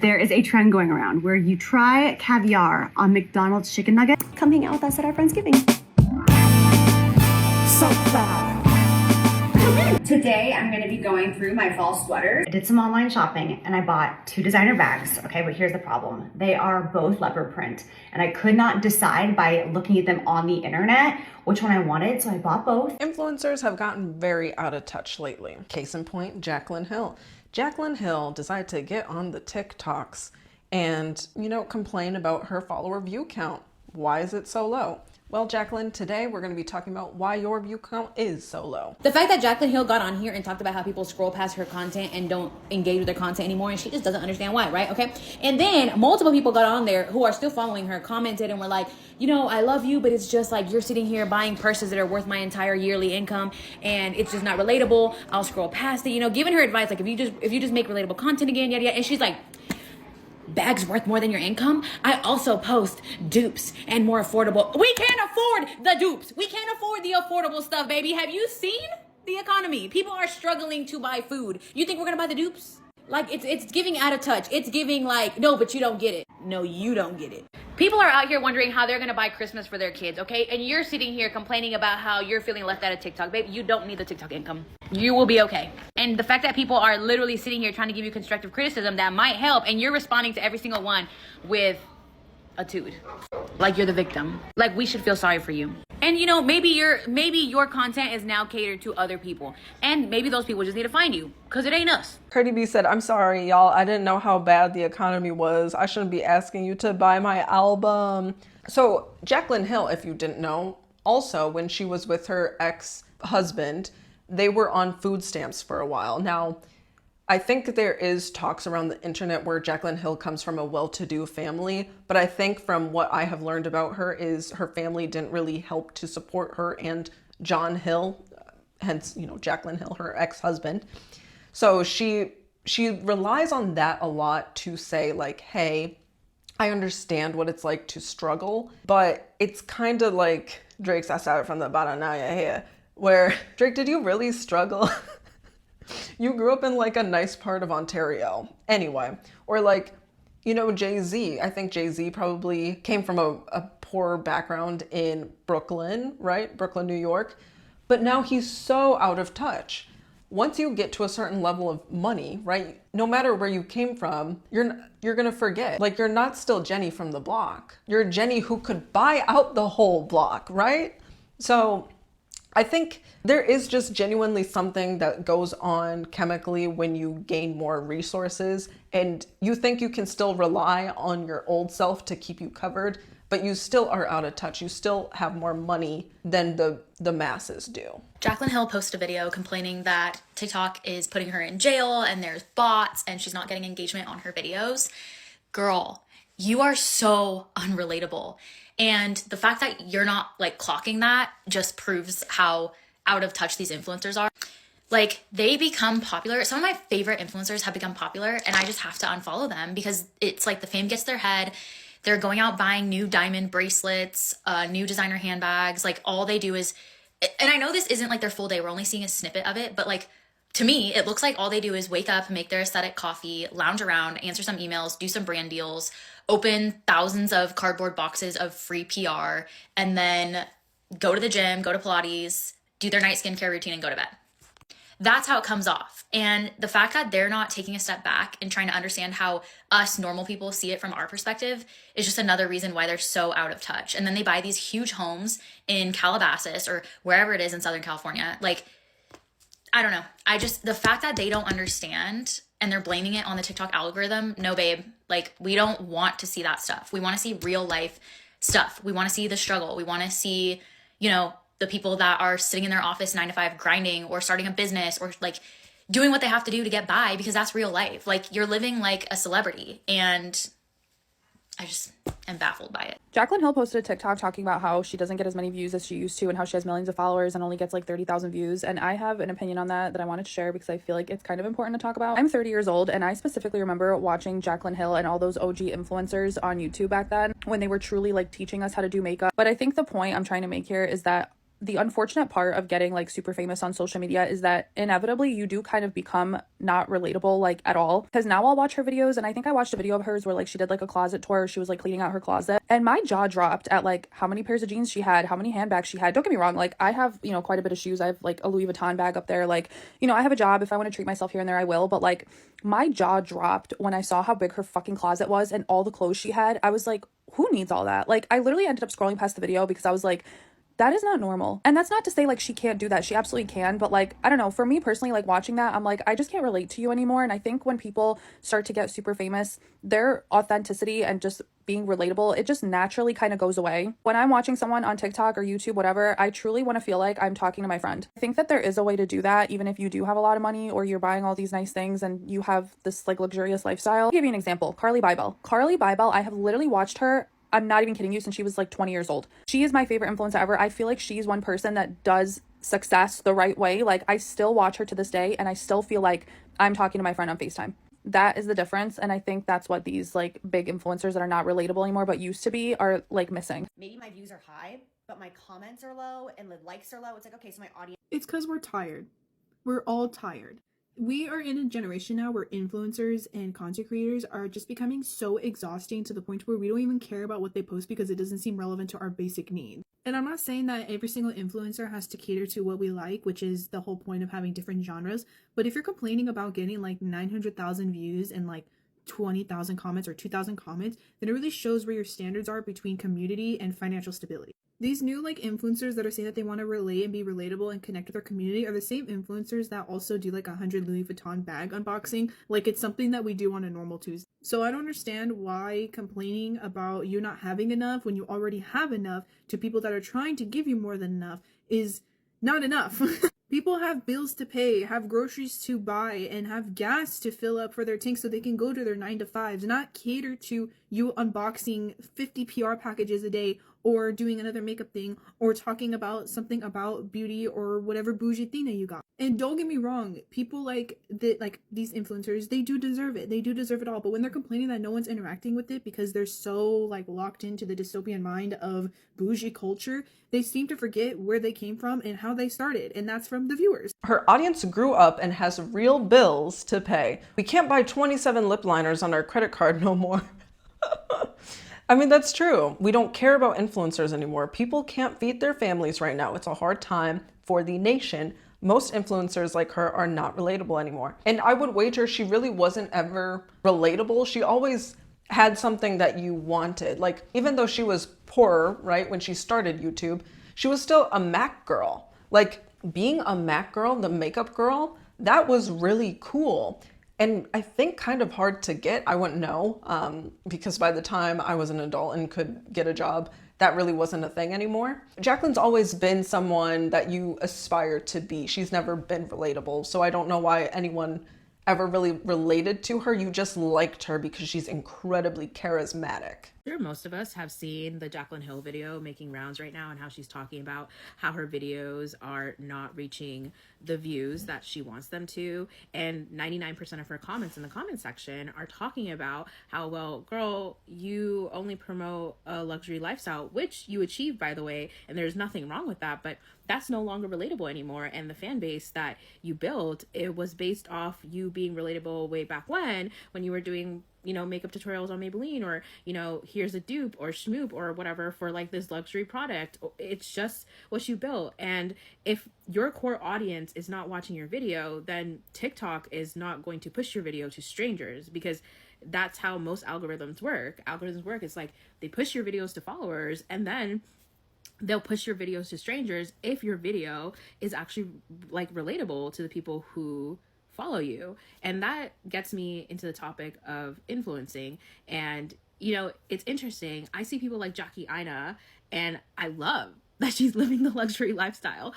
There is a trend going around where you try caviar on McDonald's chicken nuggets. Come hang out with us at our Friendsgiving. So fun. Today, I'm going to be going through my fall sweaters. I did some online shopping and I bought 2 designer bags. Okay, but here's the problem. They are both leopard print and I could not decide by looking at them on the internet which one I wanted, so I bought both. Influencers have gotten very out of touch lately. Case in point, Jaclyn Hill. Jaclyn Hill decided to get on the TikToks and, complain about her follower view count. Why is it so low? Well, Jaclyn, today we're going to be talking about why your view count is so low. The fact that Jaclyn Hill got on here and talked about how people scroll past her content and don't engage with their content anymore, and she just doesn't understand why, right? Okay. And then multiple people got on there who are still following her, commented and were like, I love you, but it's just like you're sitting here buying purses that are worth my entire yearly income and it's just not relatable. I'll scroll past it, giving her advice like if you just make relatable content again, yada yada. And she's like, bags worth more than your income? I also post dupes and more affordable. We can't afford the dupes. We can't afford the affordable stuff, baby. Have you seen the economy? People are struggling to buy food. You think we're gonna buy the dupes? Like it's giving out of touch. It's giving like, no, but you don't get it. No, you don't get it. People are out here wondering how they're gonna buy Christmas for their kids, okay? And you're sitting here complaining about how you're feeling left out of TikTok. Babe, you don't need the TikTok income. You will be okay. And the fact that people are literally sitting here trying to give you constructive criticism that might help, and you're responding to every single one with a tude. Like you're the victim. Like we should feel sorry for you. And maybe your content is now catered to other people. And maybe those people just need to find you because it ain't us. Cardi B said, I'm sorry, y'all. I didn't know how bad the economy was. I shouldn't be asking you to buy my album. So Jaclyn Hill, if you didn't know, also when she was with her ex-husband, they were on food stamps for a while. Now, I think there is talks around the internet where Jaclyn Hill comes from a well-to-do family, but I think from what I have learned about her is her family didn't really help to support her and John Hill, hence, Jaclyn Hill, her ex-husband. So she relies on that a lot to say like, hey, I understand what it's like to struggle, but it's kind of like Drake's I started from the bottom, now you're here. Where, Drake, did you really struggle? You grew up in like a nice part of Ontario. Anyway, or like, Jay-Z. I think Jay-Z probably came from a poor background in Brooklyn, right? Brooklyn, New York. But now he's so out of touch. Once you get to a certain level of money, right? No matter where you came from, you're going to forget. Like you're not still Jenny from the block. You're Jenny who could buy out the whole block, right? So I think there is just genuinely something that goes on chemically when you gain more resources and you think you can still rely on your old self to keep you covered, but you still are out of touch. You still have more money than the masses do. Jaclyn Hill posted a video complaining that TikTok is putting her in jail and there's bots and she's not getting engagement on her videos. Girl, you are so unrelatable. And the fact that you're not like clocking that just proves how out of touch these influencers are. Like they become popular. Some of my favorite influencers have become popular and I just have to unfollow them because it's like the fame gets their head. They're going out buying new diamond bracelets, new designer handbags. Like all they do is, and I know this isn't like their full day. We're only seeing a snippet of it, but like to me, it looks like all they do is wake up, make their aesthetic coffee, lounge around, answer some emails, do some brand deals, open thousands of cardboard boxes of free PR, and then go to the gym, go to Pilates, do their night skincare routine, and go to bed. That's how it comes off. And the fact that they're not taking a step back and trying to understand how us normal people see it from our perspective is just another reason why they're so out of touch. And then they buy these huge homes in Calabasas or wherever it is in Southern California. Like, I don't know. The fact that they don't understand and they're blaming it on the TikTok algorithm. No, babe, like we don't want to see that stuff. We want to see real life stuff. We want to see the struggle. We want to see, the people that are sitting in their office 9 to 5 grinding or starting a business or like doing what they have to do to get by because that's real life. Like you're living like a celebrity and I just am baffled by it. Jaclyn Hill posted a TikTok talking about how she doesn't get as many views as she used to and how she has millions of followers and only gets like 30,000 views. And I have an opinion on that I wanted to share because I feel like it's kind of important to talk about. I'm 30 years old and I specifically remember watching Jaclyn Hill and all those OG influencers on YouTube back then when they were truly like teaching us how to do makeup. But I think the point I'm trying to make here is that the unfortunate part of getting like super famous on social media is that inevitably you do kind of become not relatable like at all. Because now I'll watch her videos, and I think I watched a video of hers where like she did like a closet tour. She was like cleaning out her closet, and my jaw dropped at like how many pairs of jeans she had, how many handbags she had. Don't get me wrong, like I have, you know, quite a bit of shoes. I have like a Louis Vuitton bag up there. Like, you know, I have a job. If I want to treat myself here and there, I will. But like my jaw dropped when I saw how big her fucking closet was and all the clothes she had. I was like, who needs all that? Like I literally ended up scrolling past the video because I was like, that is not normal. And that's not to say like she can't do that. She absolutely can. But like, I don't know, for me personally, like watching that, I'm like, I just can't relate to you anymore. And I think when people start to get super famous, their authenticity and just being relatable, it just naturally kind of goes away. When I'm watching someone on TikTok or YouTube, whatever, I truly want to feel like I'm talking to my friend. I think that there is a way to do that, even if you do have a lot of money or you're buying all these nice things and you have this like luxurious lifestyle. I'll give you an example. Carly Bybel. Carly Bybel, I have literally watched her, I'm not even kidding you, since she was like 20 years old. She is my favorite influencer ever. I feel like she's one person that does success the right way. Like I still watch her to this day and I still feel like I'm talking to my friend on FaceTime. That is the difference. And I think that's what these like big influencers that are not relatable anymore but used to be are like missing. Maybe my views are high, but my comments are low and the likes are low. It's like, okay, so my audience. It's because we're tired. We're all tired. We are in a generation now where influencers and content creators are just becoming so exhausting to the point where we don't even care about what they post because it doesn't seem relevant to our basic needs. And I'm not saying that every single influencer has to cater to what we like, which is the whole point of having different genres. But if you're complaining about getting like 900,000 views and like 20,000 comments or 2,000 comments, then it really shows where your standards are between community and financial stability. These new like influencers that are saying that they want to relate and be relatable and connect with their community are the same influencers that also do like 100 Louis Vuitton bag unboxing like it's something that we do on a normal Tuesday. So I don't understand why complaining about you not having enough when you already have enough to people that are trying to give you more than enough is not enough. People have bills to pay, have groceries to buy, and have gas to fill up for their tanks so they can go to their 9-to-5s, not cater to you unboxing 50 PR packages a day or doing another makeup thing or talking about something about beauty or whatever bougie thing that you got. And don't get me wrong, people like these influencers, they do deserve it. They do deserve it all. But when they're complaining that no one's interacting with it because they're so like locked into the dystopian mind of bougie culture, they seem to forget where they came from and how they started. And that's from the viewers. Her audience grew up and has real bills to pay. We can't buy 27 lip liners on our credit card no more. I mean, that's true. We don't care about influencers anymore. People can't feed their families right now. It's a hard time for the nation. Most influencers like her are not relatable anymore. And I would wager she really wasn't ever relatable. She always had something that you wanted. Like, even though she was poorer, right, when she started YouTube, she was still a Mac girl. Like, being a Mac girl, the makeup girl, that was really cool. And I think kind of hard to get. I wouldn't know, because by the time I was an adult and could get a job, that really wasn't a thing anymore. Jaclyn's always been someone that you aspire to be. She's never been relatable, so I don't know why anyone ever really related to her. You just liked her because she's incredibly charismatic. Sure, most of us have seen the Jaclyn Hill video making rounds right now and how she's talking about how her videos are not reaching the views that she wants them to. And 99% of her comments in the comment section are talking about how, well, girl, you only promote a luxury lifestyle, which you achieve, by the way, and there's nothing wrong with that, but that's no longer relatable anymore. And the fan base that you built, it was based off you being relatable way back when you were doing, you know, makeup tutorials on Maybelline, or, you know, here's a dupe or schmoop or whatever for like this luxury product. It's just what you built. And if your core audience is not watching your video, then TikTok is not going to push your video to strangers, because that's how most algorithms work. It's like they push your videos to followers, and then they'll push your videos to strangers if your video is actually like relatable to the people who follow you. And that gets me into the topic of influencing. And, you know, it's interesting. I see people like Jaclyn, and I love that she's living the luxury lifestyle.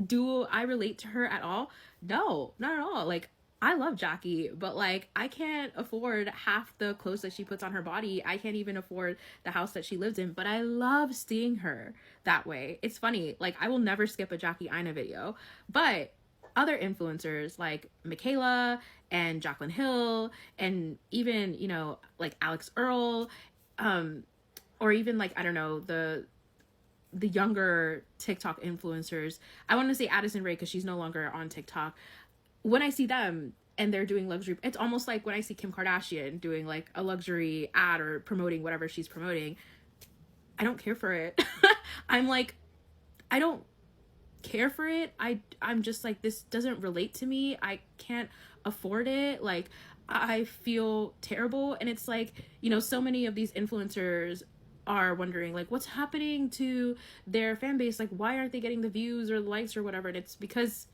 Do I relate to her at all? No, not at all. Like, I love Jackie, but like, I can't afford half the clothes that she puts on her body. I can't even afford the house that she lives in, but I love seeing her that way. It's funny. Like, I will never skip a Jaclyn video, but other influencers like Michaela and Jaclyn Hill, and even, you know, like Alex Earl, or even like, I don't know, the younger TikTok influencers, I want to say Addison Rae because she's no longer on TikTok. When I see them and they're doing luxury, it's almost like when I see Kim Kardashian doing like a luxury ad or promoting whatever she's promoting, I don't care for it. I'm like, I don't care for it. I'm just like, this doesn't relate to me. I can't afford it. Like, I feel terrible. And it's like, you know, so many of these influencers are wondering like what's happening to their fan base, like why aren't they getting the views or the likes or whatever, and it's because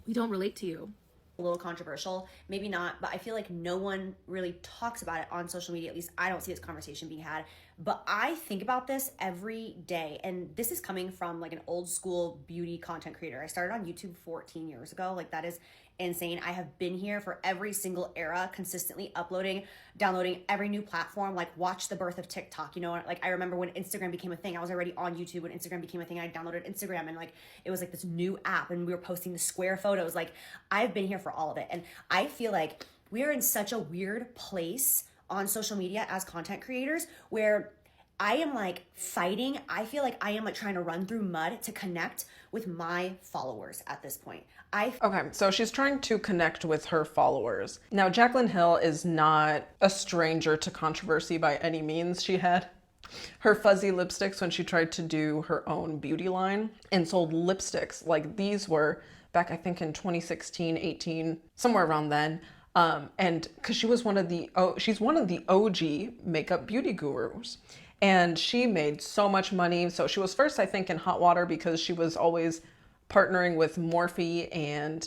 we don't relate to you. A little controversial, maybe not, but I feel like no one really talks about it on social media. At least I don't see this conversation being had, but I think about this every day. And this is coming from like an old school beauty content creator. I started on YouTube 14 years ago. Like, that is insane. I have been here for every single era, consistently uploading, downloading every new platform, like watch the birth of TikTok, you know, like I remember when Instagram became a thing. I was already on YouTube when Instagram became a thing. I downloaded Instagram and like it was like this new app and we were posting the square photos. Like, I've been here for all of it. And I feel like we're in such a weird place on social media as content creators where I am like fighting. I feel like I am like trying to run through mud to connect with my followers at this point. Okay, so she's trying to connect with her followers. Now, Jaclyn Hill is not a stranger to controversy by any means. She had her fuzzy lipsticks when she tried to do her own beauty line and sold lipsticks. Like, these were back, I think in 2016, 18, somewhere around then. And because she's one of the OG makeup beauty gurus. And she made so much money. So she was first, I think, in hot water because she was always partnering with Morphe and,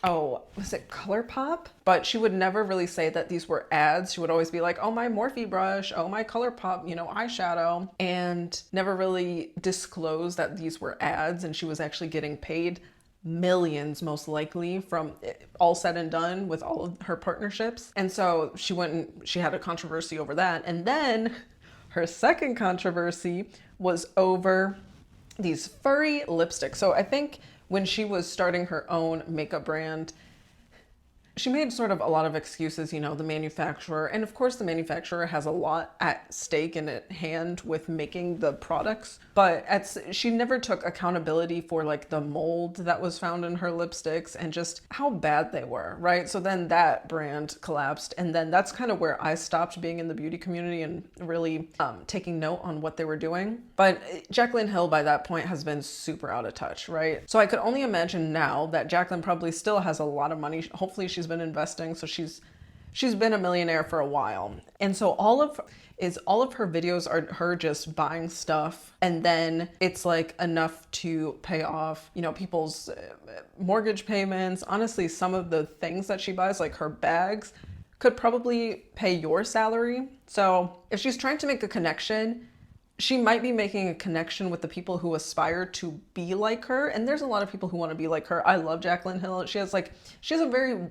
was it ColourPop? But she would never really say that these were ads. She would always be like, oh, my Morphe brush, oh, my ColourPop, you know, eyeshadow, and never really disclose that these were ads. And she was actually getting paid millions, most likely, from all said and done with all of her partnerships. And so she had a controversy over that. And then her second controversy was over these furry lipsticks. So I think when she was starting her own makeup brand, she made sort of a lot of excuses, you know, the manufacturer. And of course, the manufacturer has a lot at stake and at hand with making the products. But she never took accountability for like the mold that was found in her lipsticks and just how bad they were, right? So then that brand collapsed. And then that's kind of where I stopped being in the beauty community and really taking note on what they were doing. But Jaclyn Hill by that point has been super out of touch, right? So I could only imagine now that Jaclyn probably still has a lot of money. Hopefully she's been investing, so she's been a millionaire for a while. And so all of her videos are her just buying stuff, and then it's like enough to pay off, you know, people's mortgage payments. Honestly, some of the things that she buys, like her bags, could probably pay your salary. So if she's trying to make a connection, she might be making a connection with the people who aspire to be like her. And there's a lot of people who want to be like her. I love Jaclyn Hill. She has a very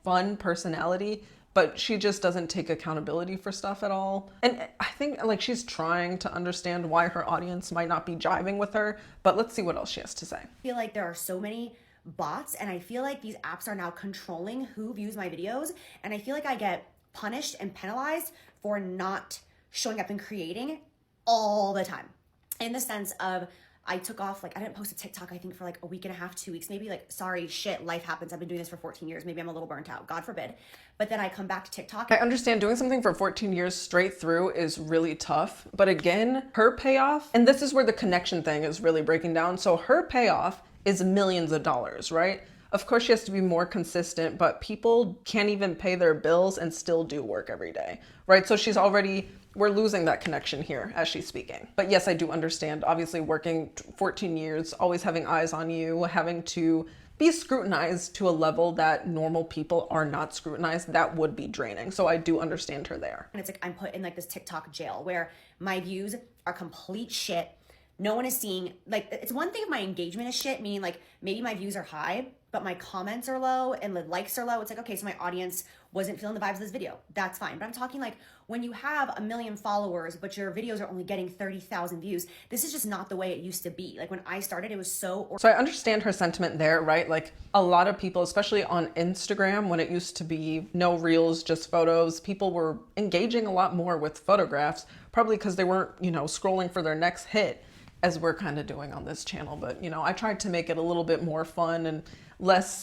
fun personality, but she just doesn't take accountability for stuff at all. And I think like she's trying to understand why her audience might not be jiving with her, but let's see what else she has to say. I feel like there are so many bots, and I feel like these apps are now controlling who views my videos. And I feel like I get punished and penalized for not showing up and creating all the time, in the sense of I took off, like I didn't post a TikTok, I think for like a week and a half, 2 weeks, maybe, like, sorry, shit, life happens. I've been doing this for 14 years. Maybe I'm a little burnt out, God forbid. But then I come back to TikTok. I understand doing something for 14 years straight through is really tough. But again, her payoff, and this is where the connection thing is really breaking down. So her payoff is millions of dollars, right? Of course, she has to be more consistent, but people can't even pay their bills and still do work every day, right? So we're losing that connection here as she's speaking. But yes, I do understand, obviously working 14 years, always having eyes on you, having to be scrutinized to a level that normal people are not scrutinized, that would be draining. So I do understand her there. And it's like I'm put in like this TikTok jail where my views are complete shit. No one is seeing, like, it's one thing if my engagement is shit, meaning like maybe my views are high, but my comments are low and the likes are low. It's like, okay, so my audience wasn't feeling the vibes of this video. That's fine. But I'm talking like when you have 1 million followers, but your videos are only getting 30,000 views, this is just not the way it used to be. Like when I started, it was so I understand her sentiment there, right? Like a lot of people, especially on Instagram, when it used to be no reels, just photos, people were engaging a lot more with photographs, probably because they weren't, you know, scrolling for their next hit. as we're kind of doing on this channel. But, you know, I tried to make it a little bit more fun and less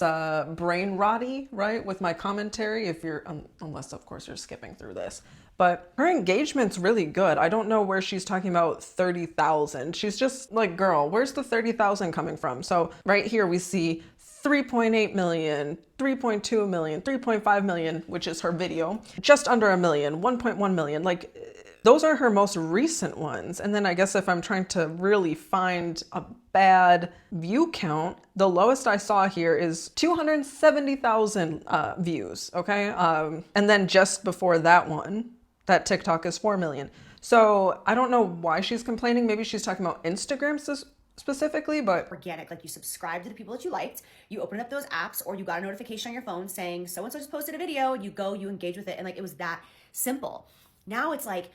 brain rotty, right, with my commentary, if you're, unless of course you're skipping through this. But her engagement's really good. I don't know where she's talking about 30,000. She's just like, girl, where's the 30,000 coming from? So right here we see 3.8 million, 3.2 million, 3.5 million, which is her video, just under a million, 1.1 million. Like, those are her most recent ones. And then I guess if I'm trying to really find a bad view count, the lowest I saw here is 270,000 views, okay? And then just before that one, that TikTok is 4 million. So I don't know why she's complaining. Maybe she's talking about Instagram specifically, but organic, like you subscribe to the people that you liked, you open up those apps, or you got a notification on your phone saying so-and-so just posted a video, you go, you engage with it, and like it was that simple. Now it's like,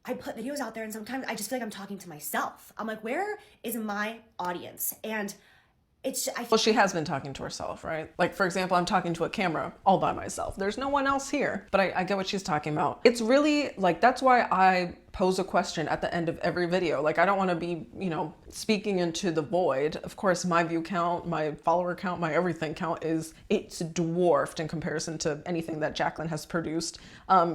I put videos out there and sometimes I just feel like I'm talking to myself. I'm like, where is my audience? And it's, well, she has been talking to herself, right? Like, for example, I'm talking to a camera all by myself. There's no one else here, but I get what she's talking about. It's really like, that's why I pose a question at the end of every video. Like, I don't want to be, you know, speaking into the void. Of course, my view count, my follower count, my everything count it's dwarfed in comparison to anything that Jaclyn has produced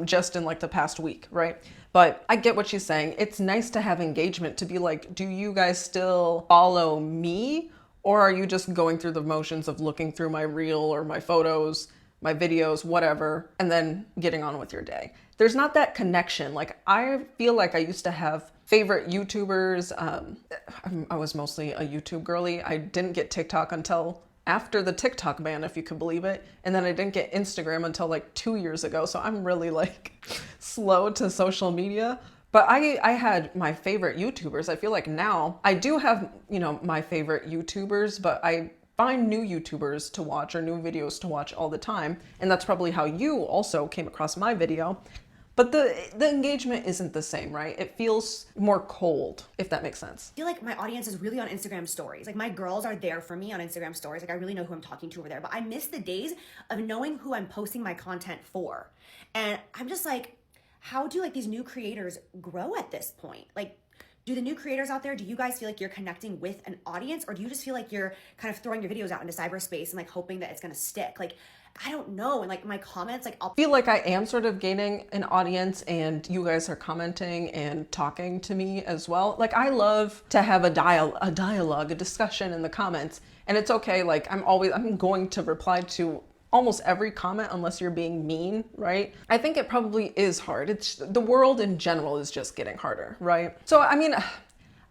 just in like the past week, right? But I get what she's saying. It's nice to have engagement, to be like, do you guys still follow me? Or are you just going through the motions of looking through my reel or my photos, my videos, whatever, and then getting on with your day? There's not that connection. Like, I feel like I used to have favorite YouTubers. I was mostly a YouTube girly. I didn't get TikTok until after the TikTok ban, if you could believe it. And then I didn't get Instagram until like 2 years ago. So I'm really like slow to social media. But I had my favorite YouTubers. I feel like now I do have, you know, my favorite YouTubers, but I find new YouTubers to watch or new videos to watch all the time. And that's probably how you also came across my video. But the engagement isn't the same, right? It feels more cold, if that makes sense. I feel like my audience is really on Instagram stories. Like, my girls are there for me on Instagram stories. Like, I really know who I'm talking to over there. But I miss the days of knowing who I'm posting my content for. And I'm just like, how do like these new creators grow at this point? Like, do the new creators out there, do you guys feel like you're connecting with an audience, or do you just feel like you're kind of throwing your videos out into cyberspace and like hoping that it's gonna stick? Like, I don't know. And like my comments, like I feel like I am sort of gaining an audience, and you guys are commenting and talking to me as well. Like, I love to have a dialogue, a discussion in the comments, and it's okay. Like, I'm going to reply to almost every comment unless you're being mean, right? I think it probably is hard. It's the world in general is just getting harder, right? So, I mean,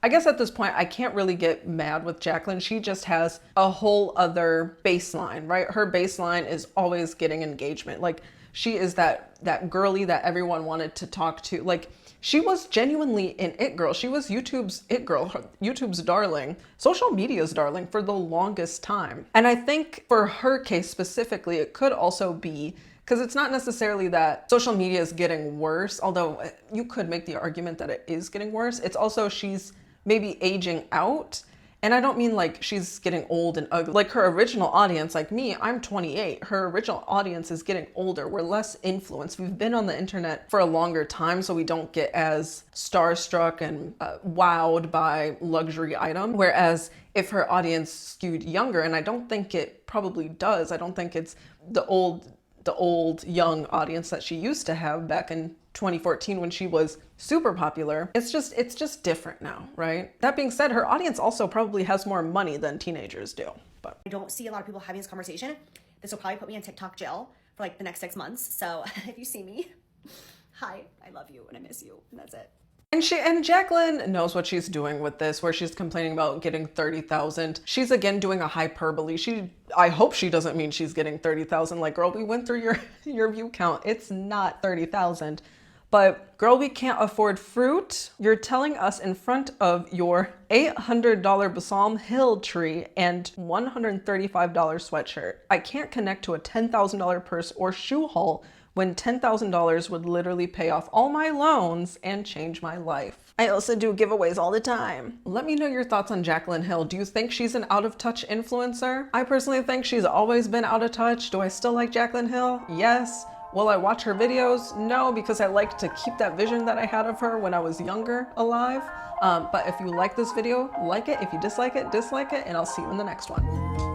I guess at this point, I can't really get mad with Jaclyn. She just has a whole other baseline, right? Her baseline is always getting engagement. Like, she is that girly that everyone wanted to talk to. Like, she was genuinely an it girl. She was YouTube's it girl, YouTube's darling, social media's darling for the longest time. And I think for her case specifically, it could also be because it's not necessarily that social media is getting worse, although you could make the argument that it is getting worse. It's also she's maybe aging out. And I don't mean like she's getting old and ugly. Like, her original audience, like me, I'm 28. Her original audience is getting older. We're less influenced. We've been on the internet for a longer time, so we don't get as starstruck and wowed by luxury item. Whereas if her audience skewed younger, and I don't think it probably does, I don't think it's the old young audience that she used to have back in 2014 when she was super popular. It's just different now, right? That being said, her audience also probably has more money than teenagers do. But I don't see a lot of people having this conversation. This will probably put me in TikTok jail for like the next 6 months. So if you see me, hi, I love you and I miss you, and that's it. And Jaclyn knows what she's doing with this, where she's complaining about getting 30,000. She's again doing a hyperbole. I hope she doesn't mean she's getting 30,000. Like, girl, we went through your view count. It's not 30,000. But girl, we can't afford fruit. You're telling us in front of your $800 Balsam Hill tree and $135 sweatshirt. I can't connect to a $10,000 purse or shoe haul when $10,000 would literally pay off all my loans and change my life. I also do giveaways all the time. Let me know your thoughts on Jaclyn Hill. Do you think she's an out of touch influencer? I personally think she's always been out of touch. Do I still like Jaclyn Hill? Yes. Will I watch her videos? No, because I like to keep that vision that I had of her when I was younger alive. But if you like this video, like it. If you dislike it, and I'll see you in the next one.